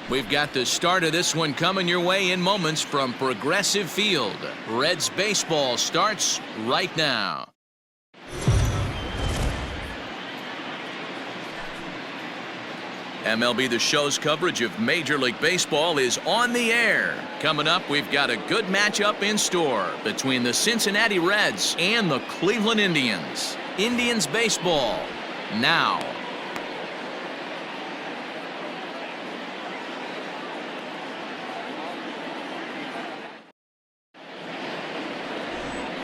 We've got the start of this one coming your way in moments from Progressive Field. Reds baseball starts right now. MLB The Show's coverage of Major League Baseball is on the air. Coming up, we've got a good matchup in store between the Cincinnati Reds and the Cleveland Indians. Indians baseball now.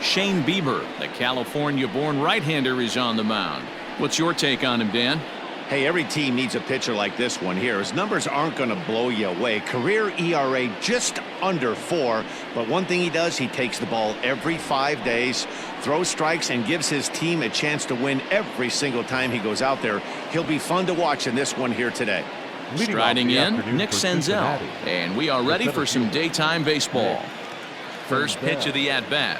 Shane Bieber, the California-born right-hander, is on the mound. What's your take on him, Dan? Hey, every team needs a pitcher like this one here. His numbers aren't going to blow you away. Career ERA just under 4. But one thing he does, he takes the ball every 5 days, throws strikes, and gives his team a chance to win every single time he goes out there. He'll be fun to watch in this one here today. Striding in, Nick Senzel. And we are ready for some daytime baseball. First pitch of the at-bat.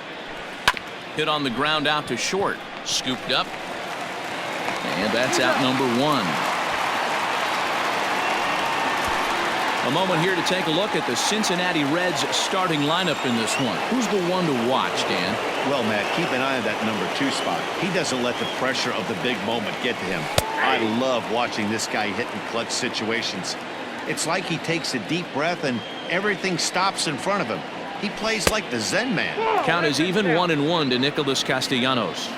Hit on the ground out to short. Scooped up. And that's out number 1. A moment here to take a look at the Cincinnati Reds starting lineup in this one. Who's the one to watch, Dan? Well, Matt, keep an eye on that number 2 spot. He doesn't let the pressure of the big moment get to him. I love watching this guy hit in clutch situations. It's like he takes a deep breath and everything stops in front of him. He plays like the Zen man. Count is even 1-1 to Nicholas Castellanos.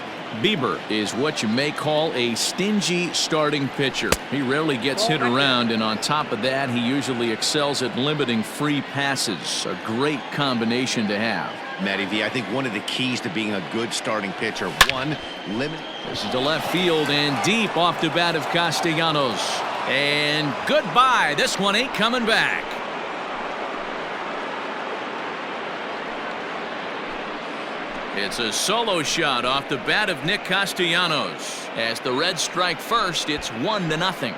Bieber is what you may call a stingy starting pitcher. He rarely gets hit around, and on top of that, he usually excels at limiting free passes. A great combination to have. Matty V, I think one of the keys to being a good starting pitcher, limit. This is to left field and deep off the bat of Castellanos. And goodbye. This one ain't coming back. It's a solo shot off the bat of Nick Castellanos. As the Reds strike first, it's 1-0.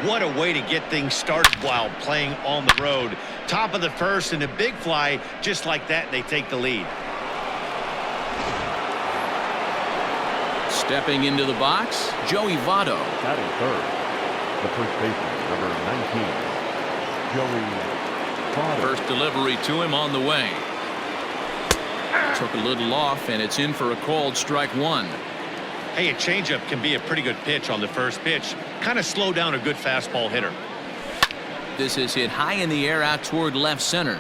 What a way to get things started while playing on the road. Top of the first and a big fly. Just like that, they take the lead. Stepping into the box, Joey Votto. Batting third, the first baseman, number 19, Joey. First delivery to him on the way. Took a little off, and it's in for a called strike 1. Hey, a changeup can be a pretty good pitch on the first pitch. Kind of slow down a good fastball hitter. This is hit high in the air out toward left center.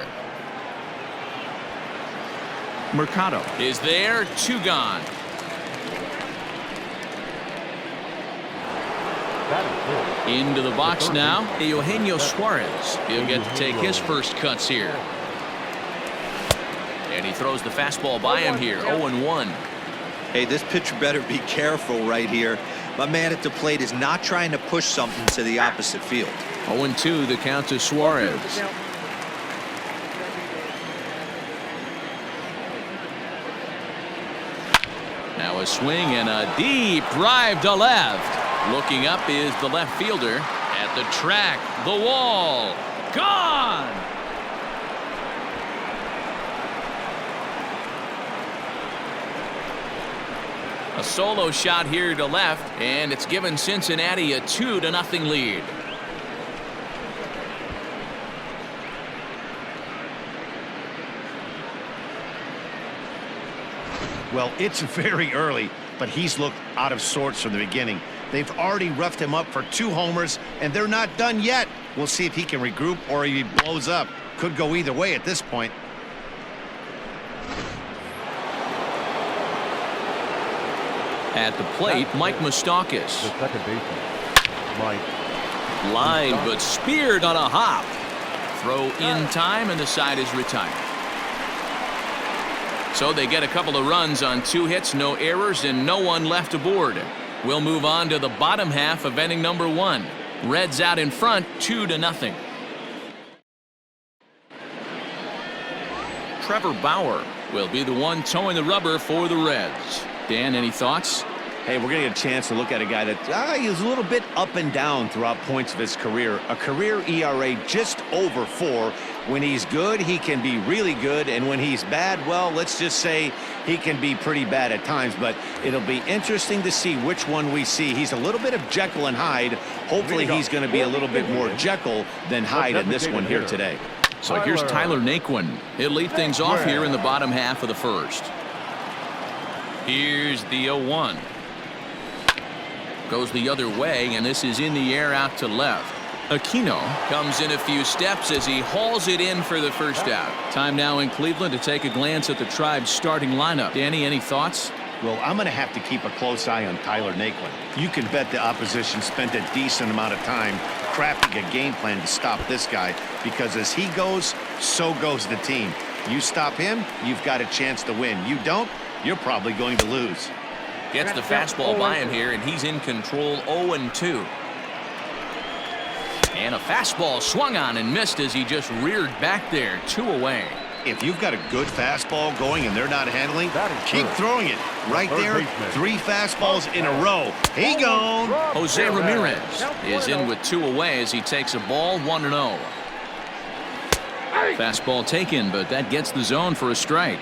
Mercado is there, 2 gone. Into the box now, Eugenio Suarez. He'll get to take his first cuts here. And he throws the fastball by him here, 0-1. Hey, this pitcher better be careful right here. My man at the plate is not trying to push something to the opposite field. 0-2, the count to Suarez. Now a swing and a deep drive to left. Looking up is the left fielder. At the track, the wall, gone! A solo shot here to left, and it's given Cincinnati a 2-0 lead. Well, it's very early, but he's looked out of sorts from the beginning. They've already roughed him up for 2 homers, and they're not done yet. We'll see if he can regroup or if he blows up. Could go either way at this point. At the plate, Mike Moustakas. The second baseman, Mike. Line, but speared on a hop. Throw in time, and the side is retired. So they get a couple of runs on 2 hits, no errors, and no one left aboard. We'll move on to the bottom half of inning number 1. Reds out in front, 2-0. Trevor Bauer will be the one towing the rubber for the Reds. Dan, any thoughts? Hey, we're going to get a chance to look at a guy that he's a little bit up and down throughout points of his career. A career ERA just over 4. When he's good, he can be really good. And when he's bad, well, let's just say he can be pretty bad at times. But it'll be interesting to see which one we see. He's a little bit of Jekyll and Hyde. Hopefully he's going to be a little bit more Jekyll than Hyde in this one here today. So here's Tyler Naquin. He'll lead things off here in the bottom half of the first. Here's the 0-1. Goes the other way, and this is in the air out to left. Aquino comes in a few steps as he hauls it in for the first out. Time now in Cleveland to take a glance at the Tribe's starting lineup. Danny, any thoughts? Well, I'm going to have to keep a close eye on Tyler Naquin. You can bet the opposition spent a decent amount of time crafting a game plan to stop this guy, because as he goes, so goes the team. You stop him, you've got a chance to win. You don't, you're probably going to lose. Gets the fastball by him here, and he's in control 0-2. And a fastball swung on and missed as he just reared back there, 2 away. If you've got a good fastball going and they're not handling, keep throwing it. Right there, 3 fastballs in a row. He gone. Jose Ramirez is in with 2 away as he takes a ball 1-0. Fastball taken, but that gets the zone for a strike.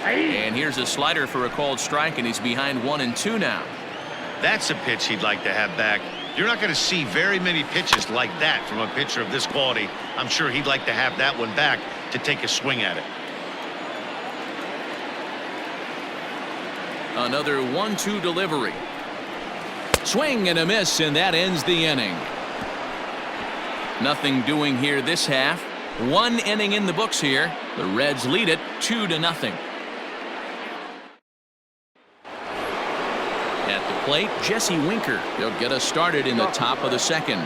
And here's a slider for a called strike, and he's behind 1-2 now. That's a pitch he'd like to have back. You're not going to see very many pitches like that from a pitcher of this quality. I'm sure he'd like to have that one back to take a swing at it. Another 1-2 delivery. Swing and a miss, and that ends the inning. Nothing doing here this half. 1 inning in the books here. The Reds lead it 2-0. At the plate, Jesse Winker. He'll get us started in the top of the second.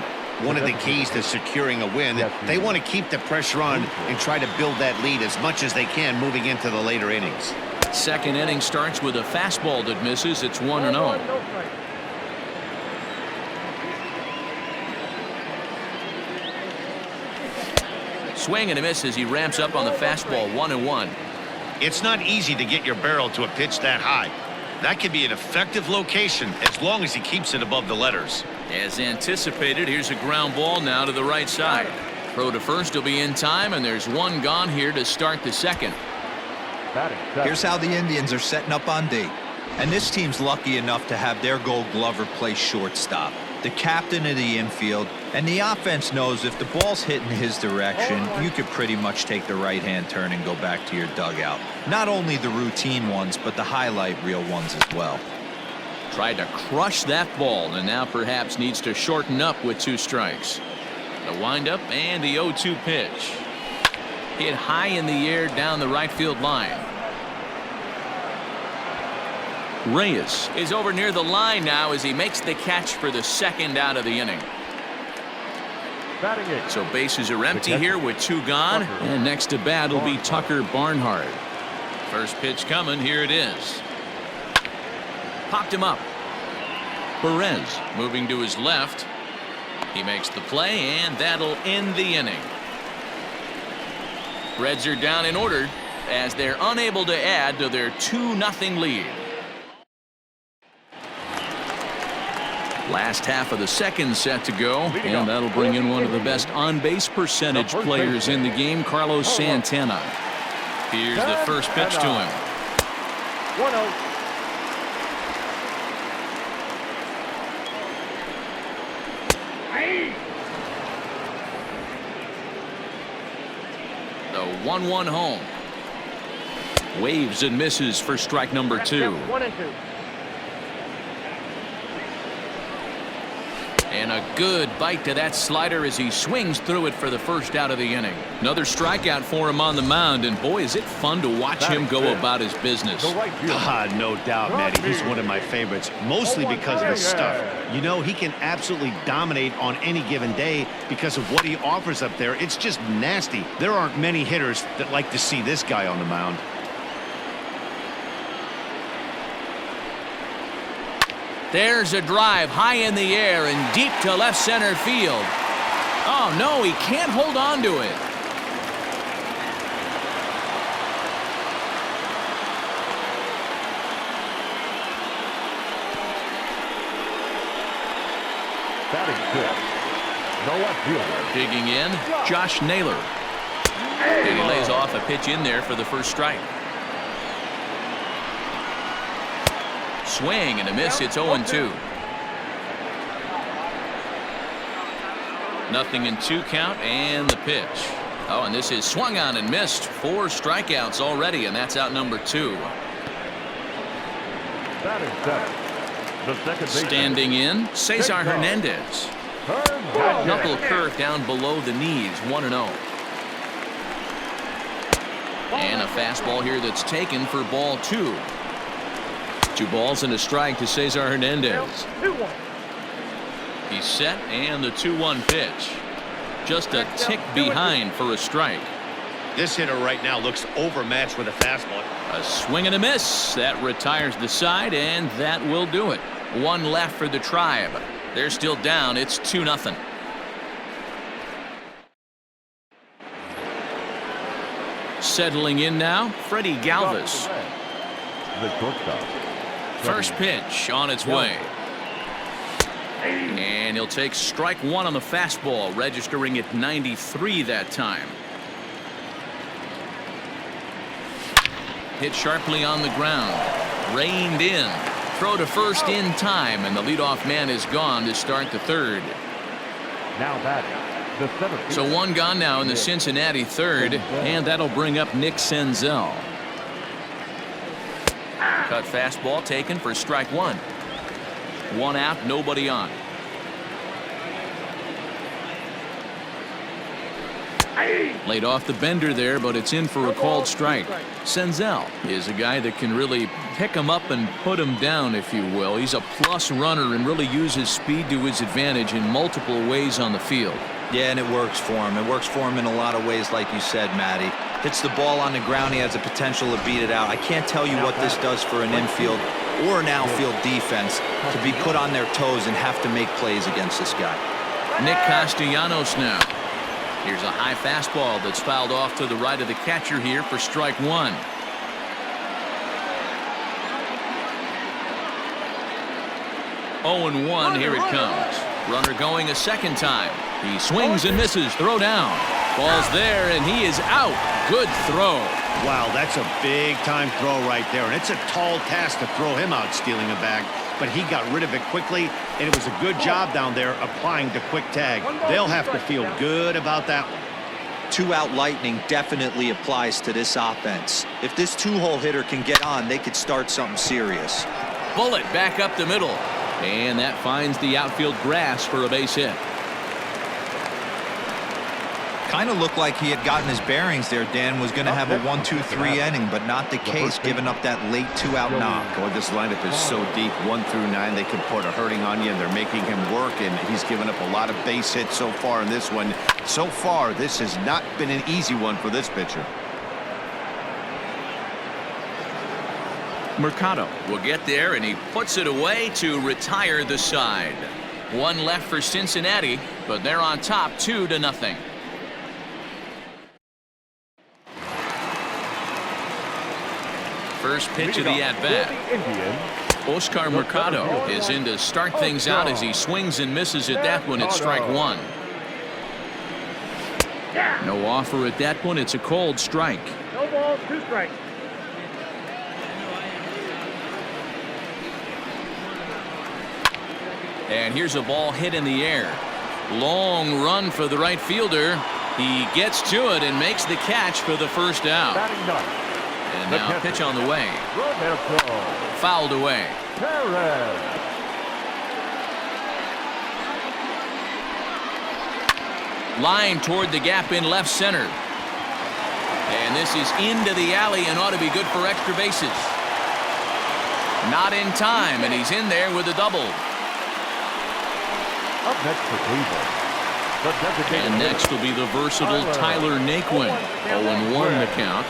One of the keys to securing a win, they want to keep the pressure on and try to build that lead as much as they can moving into the later innings. Second inning starts with a fastball that misses. It's 1-0. Swing and a miss as he ramps up on the fastball. 1-1. It's not easy to get your barrel to a pitch that high. That could be an effective location as long as he keeps it above the letters. As anticipated, here's a ground ball now to the right side. Throw to first will be in time, and there's 1 gone here to start the second. Here's how the Indians are setting up on D. And this team's lucky enough to have their Gold Glover play shortstop, the captain of the infield, and the offense knows if the ball's hitting his direction, you could pretty much take the right-hand turn and go back to your dugout. Not only the routine ones, but the highlight reel ones as well. Tried to crush that ball, and now perhaps needs to shorten up with 2 strikes. The windup and the 0-2 pitch. Hit high in the air down the right field line. Reyes is over near the line now as he makes the catch for the second out of the inning. So bases are empty here with 2 gone, and next to bat will be Tucker Barnhart. First pitch coming, here it is. Popped him up. Perez moving to his left. He makes the play, and that'll end the inning. Reds are down in order as they're unable to add to their 2-0 lead. Last half of the second set to go, and that'll bring in one of the best on-base percentage players in the game, Carlos Santana. Here's the first pitch to him. 1-0. The 1-1 home. Waves and misses for strike number 2. 1-2. And a good bite to that slider as he swings through it for the first out of the inning. Another strikeout for him on the mound, and boy, is it fun to watch him go about his business. No doubt, Matty. He's one of my favorites, mostly because of his stuff. You know, he can absolutely dominate on any given day because of what he offers up there. It's just nasty. There aren't many hitters that like to see this guy on the mound. There's a drive high in the air and deep to left center field. Oh, no, he can't hold on to it. Batting fifth, no left fielder. Digging in, Josh Naylor. And he lays off a pitch in there for the first strike. Swing and a miss. It's 0-2. 0-2 count and the pitch. Oh, and this is swung on and missed. 4 strikeouts already, and that's out number 2. Batting seventh, the second baseman. Standing in, Cesar Hernandez. Knuckle curve down below the knees, 1-0. And a fastball here that's taken for ball 2. 2 balls and a strike to Cesar Hernandez. He's set, and the 2-1 pitch. Just a tick behind for a strike. This hitter right now looks overmatched with a fastball. A swing and a miss. That retires the side, and that will do it. 1 left for the Tribe. They're still down. It's 2-0. Settling in now, Freddie Galvis. The shortstop. First pitch on its way. And he'll take strike 1 on the fastball, registering at 93 that time. Hit sharply on the ground. Reined in. Throw to first in time, and the leadoff man is gone to start the third. Now batting, the seventh. So 1 gone now in the Cincinnati third, and that'll bring up Nick Senzel. Cut fastball taken for strike 1. 1 out, nobody on. Laid off the bender there, but it's in for a called strike. Senzel is a guy that can really pick him up and put him down, if you will. He's a plus runner and really uses speed to his advantage in multiple ways on the field. Yeah, and it works for him. It works for him in a lot of ways, like you said, Matty. Hits the ball on the ground. He has the potential to beat it out. I can't tell you what this does for an infield or an outfield defense to be put on their toes and have to make plays against this guy. Nick Castellanos now. Here's a high fastball that's fouled off to the right of the catcher here for strike 1. Oh, and 1. Here it comes. Runner going a second time. He swings and misses. Throw down. Ball's there, and he is out. Good throw. Wow, that's a big-time throw right there, and it's a tall task to throw him out stealing a bag, but he got rid of it quickly, and it was a good job down there applying the quick tag. They'll have to feel good about that one. 2-out lightning definitely applies to this offense. If this 2-hole hitter can get on, they could start something serious. Bullet back up the middle, and that finds the outfield grass for a base hit. Kind of looked like he had gotten his bearings there. Dan was going to have a 1-2-3 inning, but not the case, giving up that late 2-out knock. Boy, this lineup is so deep, 1 through 9. They can put a hurting on you, and they're making him work, and he's given up a lot of base hits so far in this one. So far, this has not been an easy one for this pitcher. Mercado will get there, and he puts it away to retire the side. 1 left for Cincinnati, but they're on top 2-0. First pitch of the at-bat. Oscar Mercado is in to start things out as he swings and misses at that one at strike 1. No offer at that one. It's a cold strike. No balls, 2 strikes. And here's a ball hit in the air. Long run for the right fielder. He gets to it and makes the catch for the first out. And now a pitch on the way. Fouled away. Line toward the gap in left center. And this is into the alley and ought to be good for extra bases. Not in time, and he's in there with a double. Up next for Cleveland. And next will be the versatile Tyler Naquin. 0-1 the count.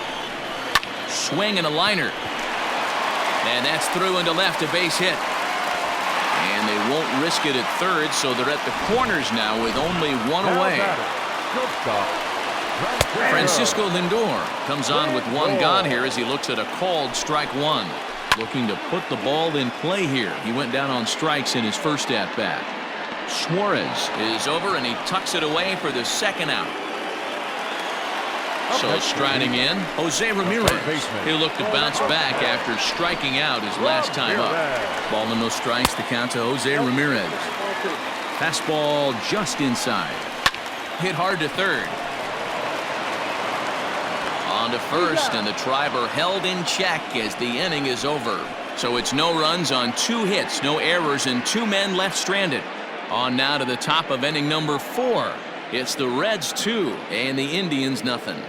Swing and a liner. And that's through into left, a base hit. And they won't risk it at third, so they're at the corners now with only 1 away. Francisco Lindor comes on with 1 gone here as he looks at a called strike 1. Looking to put the ball in play here. He went down on strikes in his first at-bat. Suarez is over, and he tucks it away for the second out. So striding in, Jose Ramirez. He'll look to bounce back after striking out his last time up. Ball and no strikes, the count to Jose Ramirez. Fastball just inside. Hit hard to third. On to first, and the Triber held in check as the inning is over. So it's no runs on 2 hits, no errors, and 2 men left stranded. On now to the top of inning number 4. It's the Reds 2 and the Indians nothing.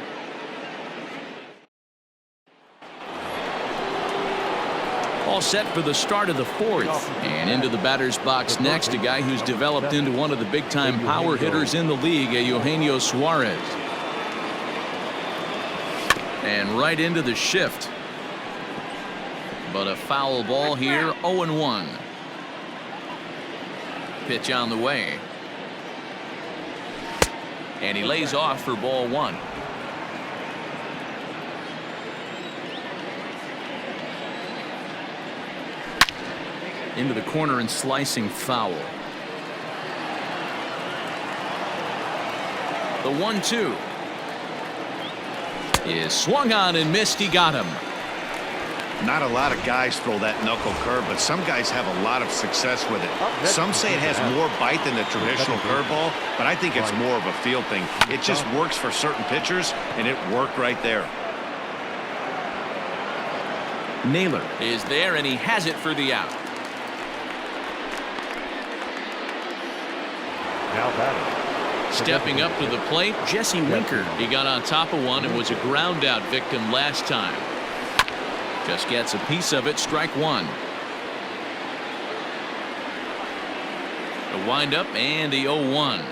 All set for the start of the 4th, and into the batter's box next, a guy who's developed into one of the big-time power hitters in the league, Eugenio Suarez. And right into the shift. But a foul ball here, 0-1. Pitch on the way. And he lays off for ball 1. Into the corner and slicing foul. The 1-2 is swung on and missed. He got him. Not a lot of guys throw that knuckle curve, but some guys have a lot of success with it. Some say it has more bite than the traditional curveball, but I think it's more of a feel thing. It just works for certain pitchers, and it worked right there. Naylor is there, and he has it for the out. Now batting. Stepping up to the plate, Jesse Winker. He got on top of one and was a ground out victim last time. Just gets a piece of it, strike 1. The windup and the 0-1.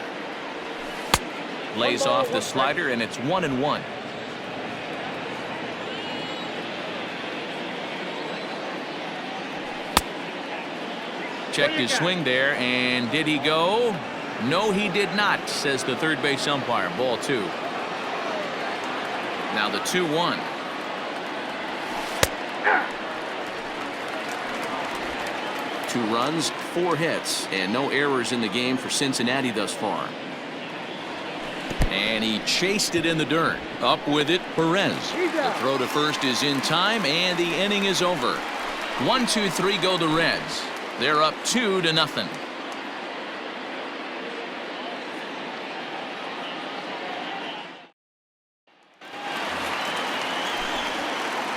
Lays off the slider, and it's 1-1. Checked his swing there, and did he go? No, he did not, says the third base umpire. Ball 2. Now the 2-1. Two runs, 4 hits, and no errors in the game for Cincinnati thus far. And he chased it in the dirt. Up with it, Perez. The throw to first is in time, and the inning is over. 1-2-3 go the Reds. They're up 2-0.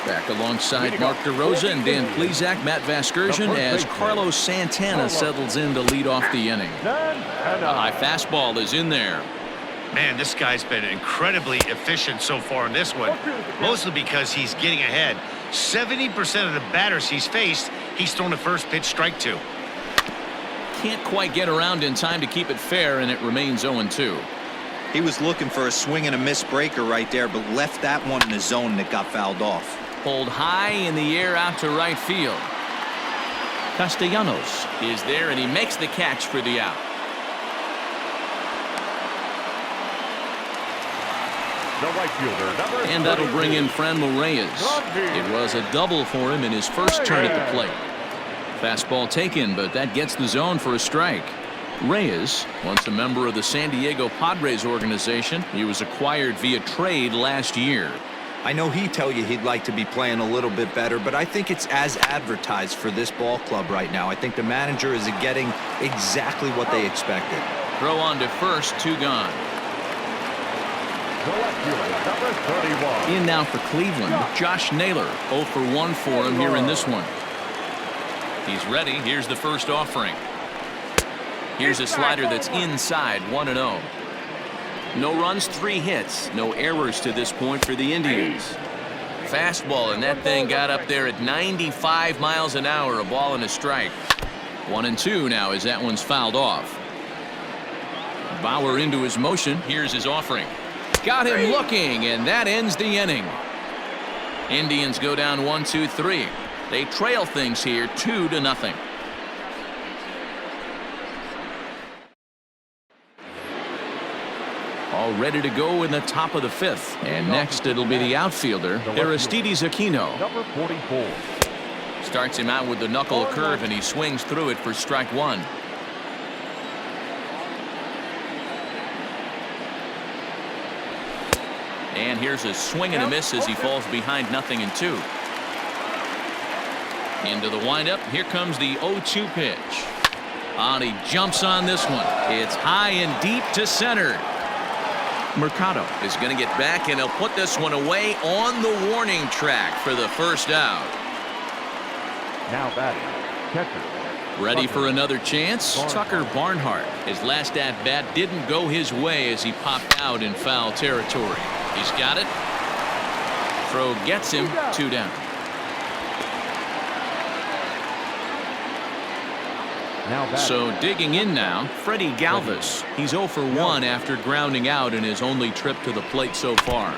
Back alongside Mark DeRosa and Dan Plesac, Matt Vasgersian, as Carlos Santana settles in to lead off the inning. A high fastball is in there. Man, this guy's been incredibly efficient so far in this one, mostly because he's getting ahead. 70% of the batters he's faced, he's thrown the first pitch, strike 2. Can't quite get around in time to keep it fair, and it remains 0-2. He was looking for a swing and a miss breaker right there, but left that one in the zone that got fouled off. Pulled high in the air out to right field. Castellanos is there, and he makes the catch for the out. The right fielder, number And that'll bring in Franmil Reyes. It was a double for him in his first turn at the plate. Fastball taken, but that gets the zone for a strike. Reyes, once a member of the San Diego Padres organization, he was acquired via trade last year. I know he'd tell you he'd like to be playing a little bit better, but I think it's as advertised for this ball club right now. I think the manager is getting exactly what they expected. Throw on to first, 2 gone. number 31. In now for Cleveland, Josh Naylor. 0 for 1 for him here in this one. He's ready. Here's the first offering. Here's a slider that's inside, 1-0. No runs, 3 hits. No errors to this point for the Indians. Fastball, and that thing got up there at 95 miles an hour. A ball and a strike. 1-2 now as that one's fouled off. Bauer into his motion. Here's his offering. Got him looking, and that ends the inning. Indians go down 1-2-3. They trail things here 2-0. All ready to go in the top of the 5th. And next it'll be the outfielder, Aristides Aquino. Number 44. Starts him out with the knuckle curve, and he swings through it for strike 1. here's a swing and a miss as he falls behind 0-2. Into the windup. Here comes the 0-2 pitch. And he jumps on this one. It's high and deep to center. Mercado is going to get back, and he'll put this one away on the warning track for the first out. Now batting, catcher. Ready for another chance? Tucker Barnhart. His last at-bat didn't go his way as he popped out in foul territory. He's got it. Throw gets him 2 down. So digging in now, Freddie Galvis. He's 0 for 1 after grounding out in his only trip to the plate so far.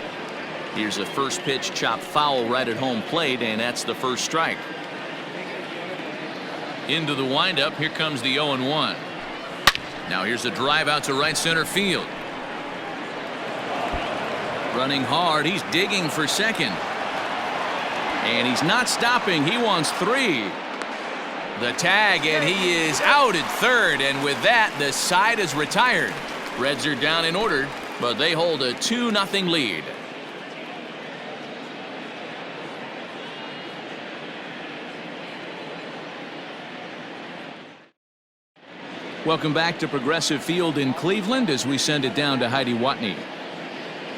Here's a first pitch chopped foul right at home plate, and that's the first strike. Into the windup. Here comes the 0-1. Now here's a drive out to right center field. Running hard. He's digging for second. And he's not stopping. He wants 3. The tag, and he is out at third, and with that, the side is retired. Reds are down in order, but they hold a 2-0 lead. Welcome back to Progressive Field in Cleveland as we send it down to Heidi Watney.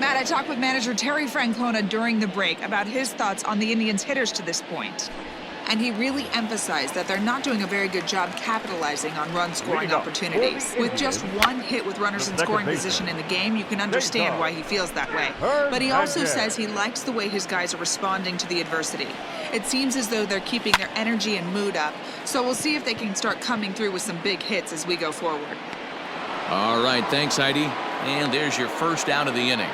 Matt, I talked with manager Terry Francona during the break about his thoughts on the Indians' hitters to this point. And he really emphasized that they're not doing a very good job capitalizing on run-scoring opportunities. With just 1 hit with runners in scoring position in the game, you can understand why he feels that way. But he also says he likes the way his guys are responding to the adversity. It seems as though they're keeping their energy and mood up, so we'll see if they can start coming through with some big hits as we go forward. All right, thanks, Heidi. And there's your first out of the inning.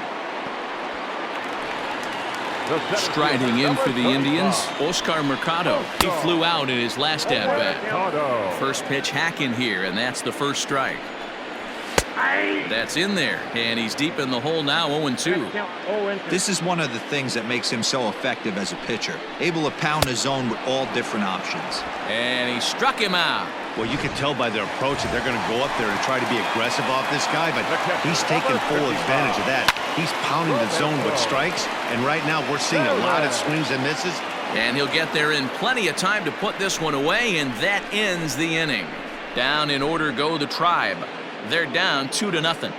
Striding in for the Indians, Oscar Mercado. He flew out in his last at-bat. First pitch hack in here, and that's the first strike. That's in there, and he's deep in the hole now, 0-2. This is one of the things that makes him so effective as a pitcher, able to pound the zone with all different options. And he struck him out. Well, you can tell by their approach that they're going to go up there and try to be aggressive off this guy, but he's taking full advantage of that. He's pounding the zone with strikes, and right now we're seeing a lot of swings and misses. And he'll get there in plenty of time to put this one away, and that ends the inning. Down in order go the Tribe. They're down 2-0.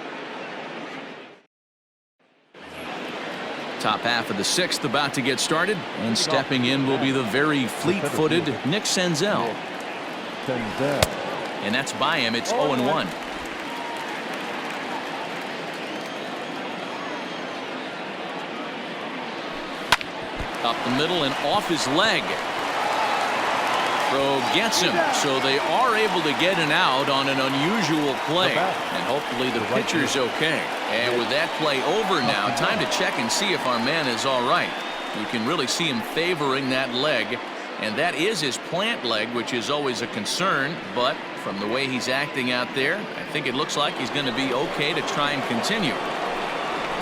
Top half of the 6th about to get started, and stepping in will be the very fleet-footed Nick Senzel. And that's by him. It's 0-1. Up the middle and off his leg. Throw gets him, so they are able to get an out on an unusual play, and hopefully the pitcher's okay. And with that play over now, time to check and see if our man is all right. You can really see him favoring that leg, and that is his plant leg, which is always a concern, but from the way he's acting out there, I think it looks like he's going to be okay to try and continue.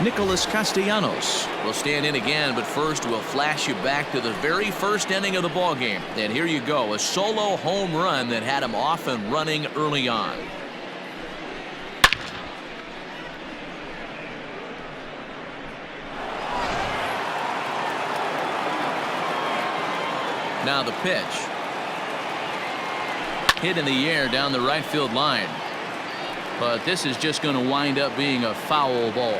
Nicholas Castellanos will stand in again, but first we'll flash you back to the very first inning of the ballgame. And here you go, a solo home run that had him off and running early on. Now the pitch. Hit in the air down the right field line. But this is just going to wind up being a foul ball.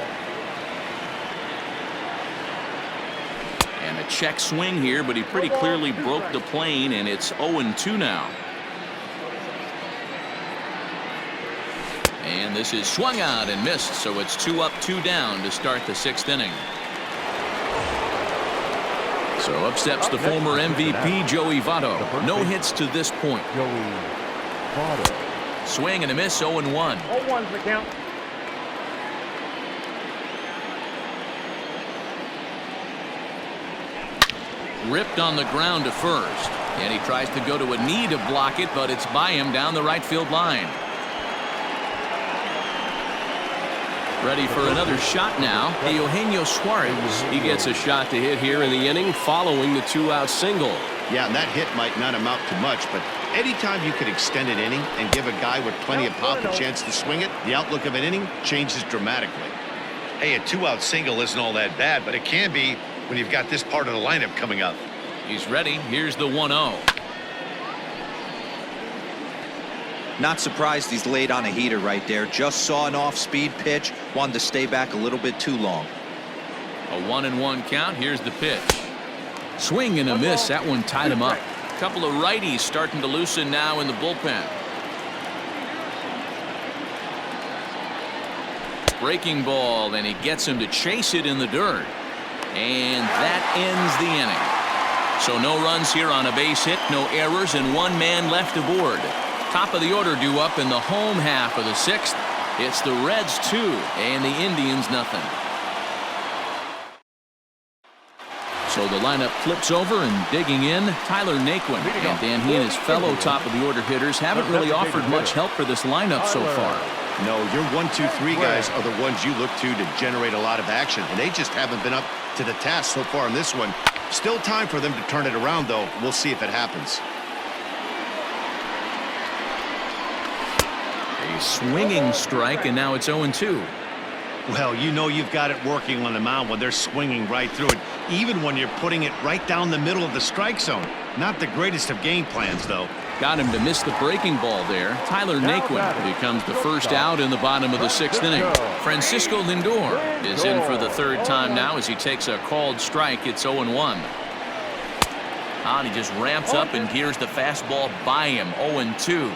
And a check swing here, but he pretty clearly broke the plane, and it's 0-2 now. And this is swung out and missed, so it's 2 up, 2 down to start the 6th inning. So up steps the former MVP Joey Votto. No hits to this point. Swing and a miss, 0-1. 0-1's the count. Ripped on the ground to first, and he tries to go to a knee to block it, but it's by him down the right field line. Ready for another shot now. Eugenio Suarez. He gets a shot to hit here in the inning following the 2-out single. Yeah, and that hit might not amount to much, but anytime you can extend an inning and give a guy with plenty of pop a chance to swing it, the outlook of an inning changes dramatically. Hey, a 2-out single isn't all that bad, but it can be when you've got this part of the lineup coming up. He's ready. Here's the 1-0. Not surprised he's laid on a heater right there. Just saw an off-speed pitch. Wanted to stay back a little bit too long. A 1-1 count. Here's the pitch. Swing and a miss. That one tied him up. A couple of righties starting to loosen now in the bullpen. Breaking ball, and he gets him to chase it in the dirt. And that ends the inning. So no runs here on a base hit, no errors, and one man left aboard. Top of the order due up in the home half of the sixth. It's the Reds 2 and the Indians nothing. So the lineup flips over, and digging in, Tyler Naquin. And Dan, he and his fellow top of the order hitters haven't really offered much help for this lineup so far. No, your 1, 2, 3 guys are the ones you look to generate a lot of action, and they just haven't been up to the task so far in this one. Still time for them to turn it around, though. We'll see if it happens. A swinging strike, and now it's 0-2. Well, you know you've got it working on the mound when they're swinging right through it, even when you're putting it right down the middle of the strike zone. Not the greatest of game plans, though. Got him to miss the breaking ball there. Tyler Naquin becomes the first out in the bottom of the sixth inning. Francisco Lindor is in for the third time now as he takes a called strike. It's 0-1. And he just ramps up and gears the fastball by him. 0-2.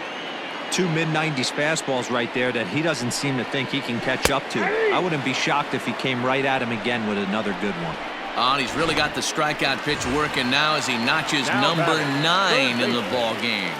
Two mid-90s fastballs right there that he doesn't seem to think he can catch up to. I wouldn't be shocked if he came right at him again with another good one. And he's really got the strikeout pitch working now as he notches number 9 in the ball game.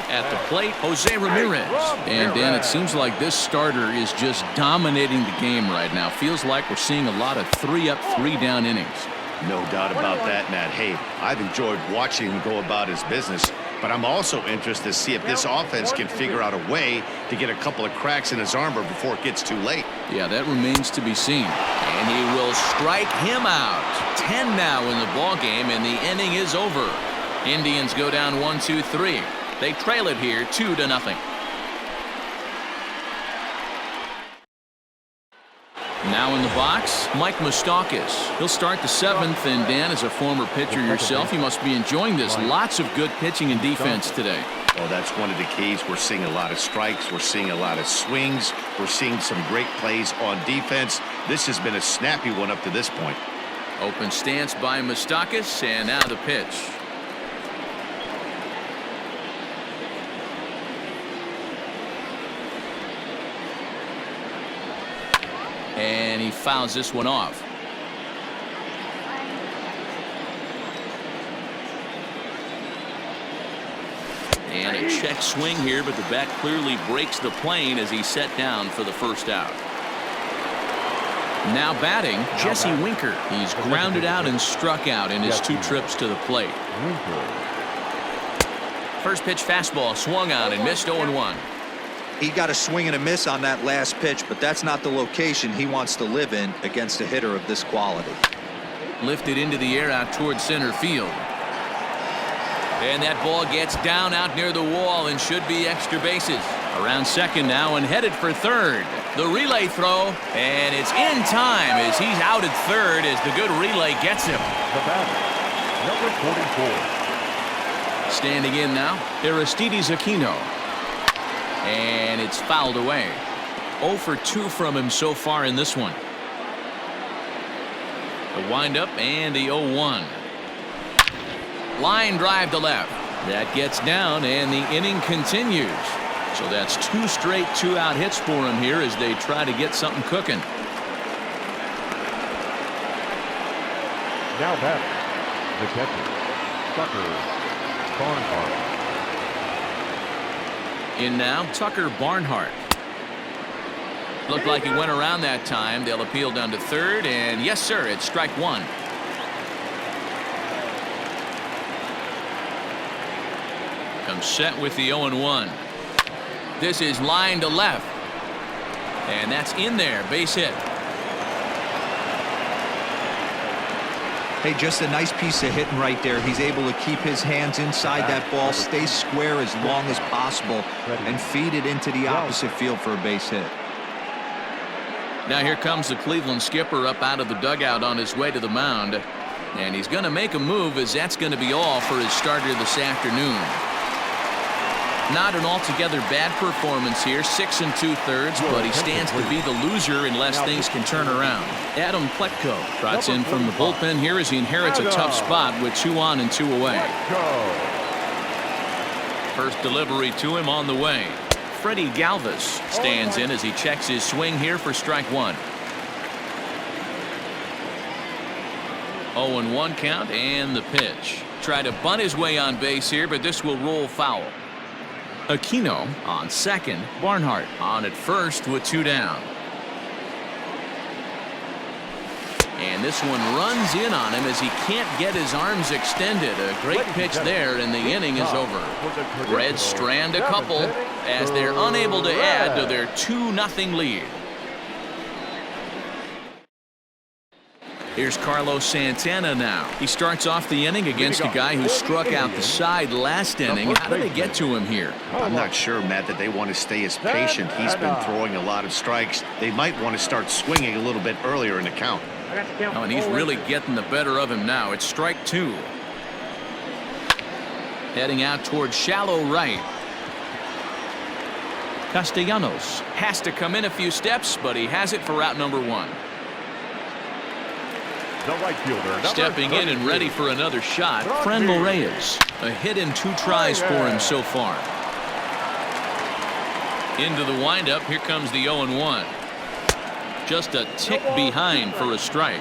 At the plate, Jose Ramirez. And Dan, it seems like this starter is just dominating the game right now. Feels like we're seeing a lot of 3-up, 3-down innings. No doubt about that, Matt. Hey, I've enjoyed watching him go about his business, but I'm also interested to see if this offense can figure out a way to get a couple of cracks in his armor before it gets too late. Yeah, that remains to be seen. And he will strike him out. 10 now in the ball game, and the inning is over. Indians go down 1-2-3. They trail it here 2-0. Now in the box, Mike Moustakas. He'll start the seventh, and Dan, as a former pitcher yourself, you must be enjoying this. Lots of good pitching and defense today. Well, that's one of the keys. We're seeing a lot of strikes. We're seeing a lot of swings. We're seeing some great plays on defense. This has been a snappy one up to this point. Open stance by Moustakas, and now the pitch. And he fouls this one off. And a check swing here, but the bat clearly breaks the plane as he's set down for the first out. Now batting, Jesse Winker. He's grounded out and struck out in his 2 trips to the plate. First pitch fastball swung on and missed 0-1. He got a swing and a miss on that last pitch, but that's not the location he wants to live in against a hitter of this quality. Lifted into the air out towards center field. And that ball gets down out near the wall and should be extra bases. Around second now and headed for third. The relay throw, and it's in time as he's out at third as the good relay gets him. The batter, number 44. Standing in now, Aristides Aquino. And it's fouled away. 0 for 2 from him so far in this one. The windup and the 0-1. Line drive to left. That gets down, and the inning continues. So that's 2 straight 2-out hits for him here as they try to get something cooking. Now batting, the catcher, Tucker Barnhart. In now, Tucker Barnhart. Looked like he went around that time. They'll appeal down to third, and yes, sir, it's strike 1. Comes set with the 0-1. This is line to left. And that's in there, base hit. Hey, just a nice piece of hitting right there. He's able to keep his hands inside that ball, stay square as long as possible, and feed it into the opposite field for a base hit. Now here comes the Cleveland skipper up out of the dugout on his way to the mound. And he's going to make a move, as that's going to be all for his starter this afternoon. Not an altogether bad performance here, 6 2/3, but he stands to be the loser unless things can turn around. Adam Pletko trots in from the bullpen here as he inherits a tough spot with 2 on and 2 away. First delivery to him on the way. Freddie Galvis stands in as he checks his swing here for strike 1. 0-1 count and the pitch. Try to bunt his way on base here, but this will roll foul. Aquino on second. Barnhart on at first with 2 down. And this one runs in on him as he can't get his arms extended. A great pitch there, and the inning is over. Reds strand a couple as they're unable to add to their 2-0 lead. Here's Carlos Santana now. He starts off the inning against a guy who struck out the side last inning. How do they get to him here? I'm not sure, Matt, that they want to stay as patient. He's been throwing a lot of strikes. They might want to start swinging a little bit earlier in the count. Oh, and he's really getting the better of him now. It's strike 2. Heading out towards shallow right. Castellanos has to come in a few steps, but he has it for out number 1. The right fielder, stepping in and ready for another shot. Franmil Reyes. A hit in 2 tries for him so far. Into the windup. Here comes the 0-1. Just a tick behind for a strike.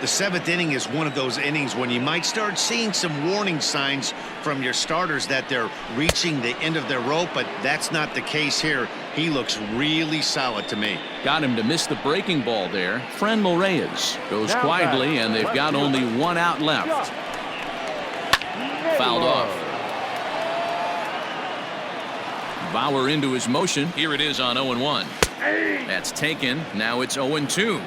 The 7th inning is one of those innings when you might start seeing some warning signs from your starters that they're reaching the end of their rope, but that's not the case here. He looks really solid to me. Got him to miss the breaking ball there. Franmil Reyes goes quietly, and they've got only 1 out left. Fouled off. Bauer into his motion. Here it is on 0-1. That's taken. Now it's 0-2.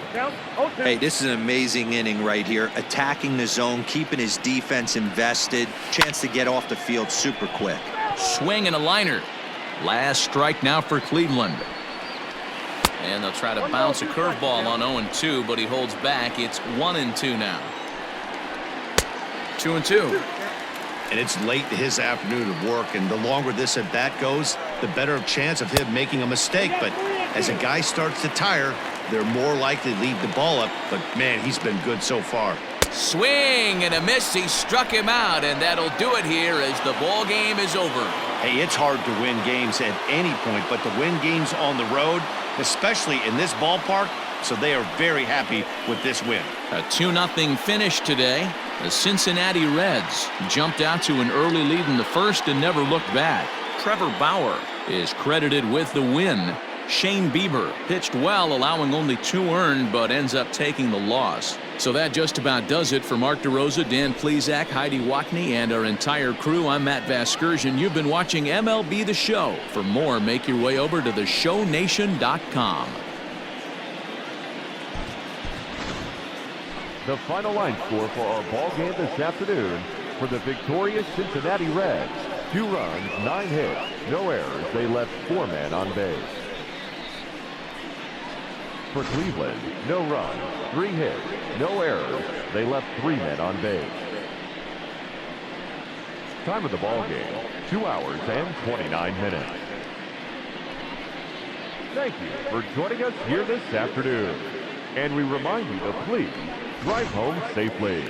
Hey, this is an amazing inning right here. Attacking the zone, keeping his defense invested. Chance to get off the field super quick. Swing and a liner. Last strike now for Cleveland. And they'll try to bounce a curveball on 0-2, but he holds back. It's 1-2 now. 2-2. And it's late to his afternoon of work, and the longer this at bat goes, the better chance of him making a mistake. But as a guy starts to tire, they're more likely to leave the ball up. But man, he's been good so far. Swing and a miss. He struck him out, and that'll do it here as the ball game is over. Hey, it's hard to win games at any point, but to win games on the road, especially in this ballpark, so they are very happy with this win. A 2-0 finish today. The Cincinnati Reds jumped out to an early lead in the first and never looked back. Trevor Bauer is credited with the win. Shane Bieber pitched well, allowing only 2 earned, but ends up taking the loss. So that just about does it. For Mark DeRosa, Dan Plesac, Heidi Watney, and our entire crew, I'm Matt Vasgersian. You've been watching MLB The Show. For more, make your way over to theshownation.com. The final line score for our ball game this afternoon for the victorious Cincinnati Reds. 2 runs, 9 hits, no errors. They left 4 men on base. For Cleveland, no runs, 3 hits, no errors. They left 3 men on base. Time of the ball game, 2 hours and 29 minutes. Thank you for joining us here this afternoon. And we remind you to please drive home safely.